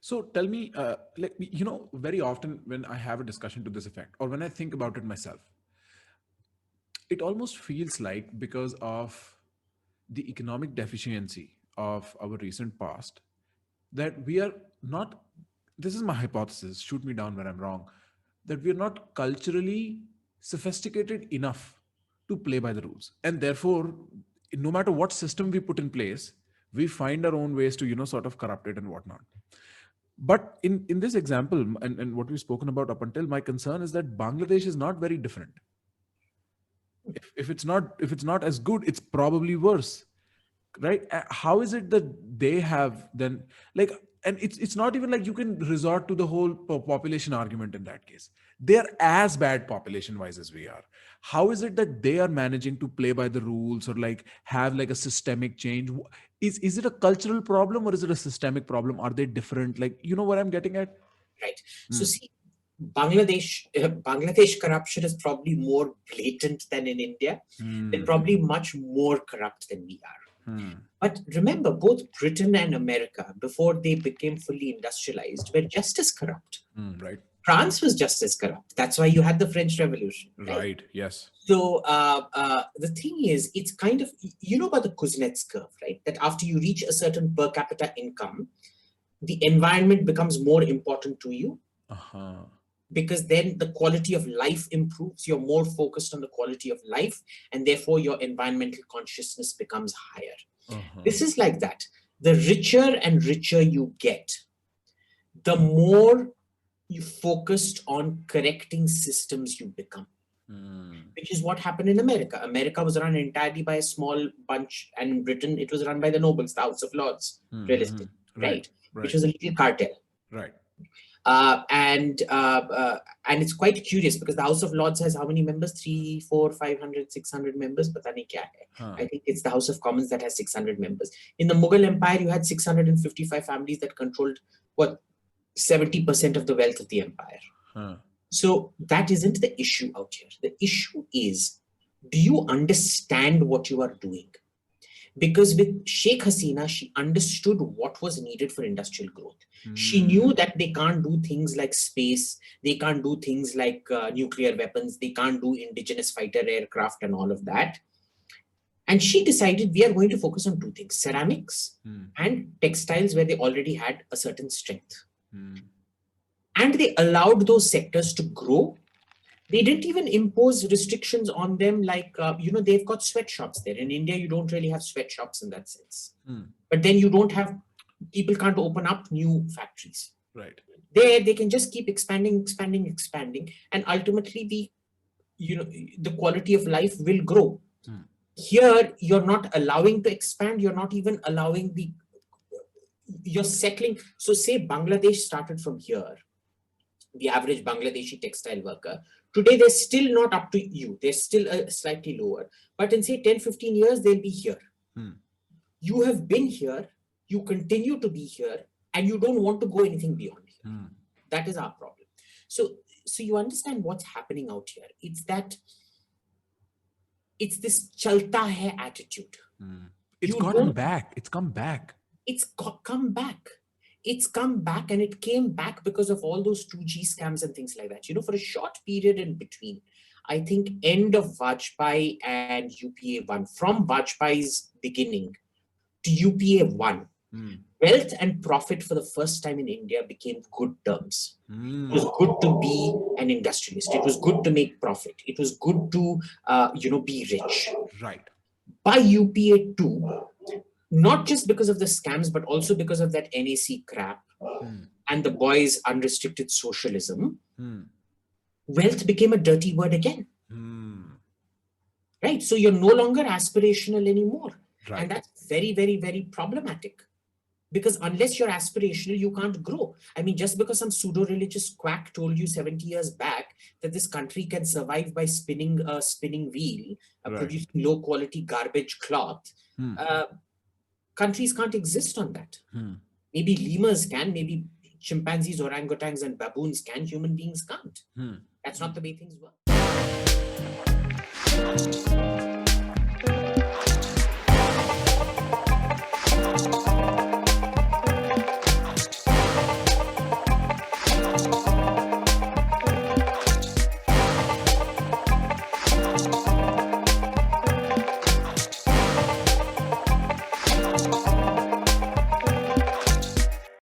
So tell me, very often when I have a discussion to this effect, or when I think about it myself, it almost feels like because of the economic deficiency of our recent past, that we are not, this is my hypothesis, shoot me down when I'm wrong, that we are not culturally sophisticated enough to play by the rules. And therefore, no matter what system we put in place, we find our own ways to, sort of corrupt it and whatnot. But in this example, and what we've spoken about up until, my concern is that Bangladesh is not very different. If it's not as good, it's probably worse, right? How is it that they have then, like, and it's not even like you can resort to the whole population argument in that case. They are as bad population wise as we are. How is it that they are managing to play by the rules, or like have like a systemic change? Is it a cultural problem, or is it a systemic problem? Are they different? Like, you know what I'm getting at? Right. So see, Bangladesh corruption is probably more blatant than in India. They're probably much more corrupt than we are. But remember, both Britain and America, before they became fully industrialized, were just as corrupt. Right. France was just as corrupt. That's why you had the French Revolution. Right. Yes. So the thing is, it's kind of, you know about the Kuznets curve, right? That after you reach a certain per capita income, the environment becomes more important to you. Because then the quality of life improves. You're more focused on the quality of life, and therefore your environmental consciousness becomes higher. This is like that. The richer and richer you get, the more you focused on correcting systems you become. Which is what happened in America. America was run entirely by a small bunch, and in Britain it was run by the nobles, the House of Lords, realistic, right? Which was a little cartel. Right. And it's quite curious because the House of Lords has how many members? 300, 400, 500, 600 members. Pata nahi kya hai. I think it's the House of Commons that has 600 members. In the Mughal Empire, you had 655 families that controlled 70% of the wealth of the empire. So that isn't the issue out here. The issue is, do you understand what you are doing? Because with Sheikh Hasina, she understood what was needed for industrial growth. She knew that they can't do things like space, they can't do things like nuclear weapons, they can't do indigenous fighter aircraft and all of that. And she decided we are going to focus on two things, ceramics and textiles, where they already had a certain strength. And they allowed those sectors to grow. They didn't even impose restrictions on them like, they've got sweatshops there. In India, you don't really have sweatshops in that sense. But then you don't have, people can't open up new factories. Right. There, they can just keep expanding. And ultimately, the quality of life will grow. Here, you're not allowing to expand. You're not even allowing you're settling. So say Bangladesh started from here, the average Bangladeshi textile worker. Today, they're still not up to you. They're still slightly lower. But in say 10, 15 years, they'll be here. You have been here, you continue to be here, and you don't want to go anything beyond here. That is our problem. So you understand what's happening out here. It's this Chalta hai attitude. It's gotten back. It's come back. It's come back. It's come back, and it came back because of all those 2G scams and things like that. For a short period in between, I think end of Vajpayee and UPA 1, from Vajpayee's beginning to UPA 1, wealth and profit for the first time in India became good terms. It was good to be an industrialist. It was good to make profit. It was good to, be rich. Right. By UPA 2, not just because of the scams, but also because of that NAC crap and the boys' unrestricted socialism, wealth became a dirty word again. Right? So you're no longer aspirational anymore. Right. And that's very, very, very problematic. Because unless you're aspirational, you can't grow. I mean, just because some pseudo-religious quack told you 70 years back that this country can survive by spinning a spinning wheel, producing low-quality garbage cloth, countries can't exist on that. Maybe lemurs can, maybe chimpanzees, orangutans, and baboons can. Human beings can't. That's not the way things work.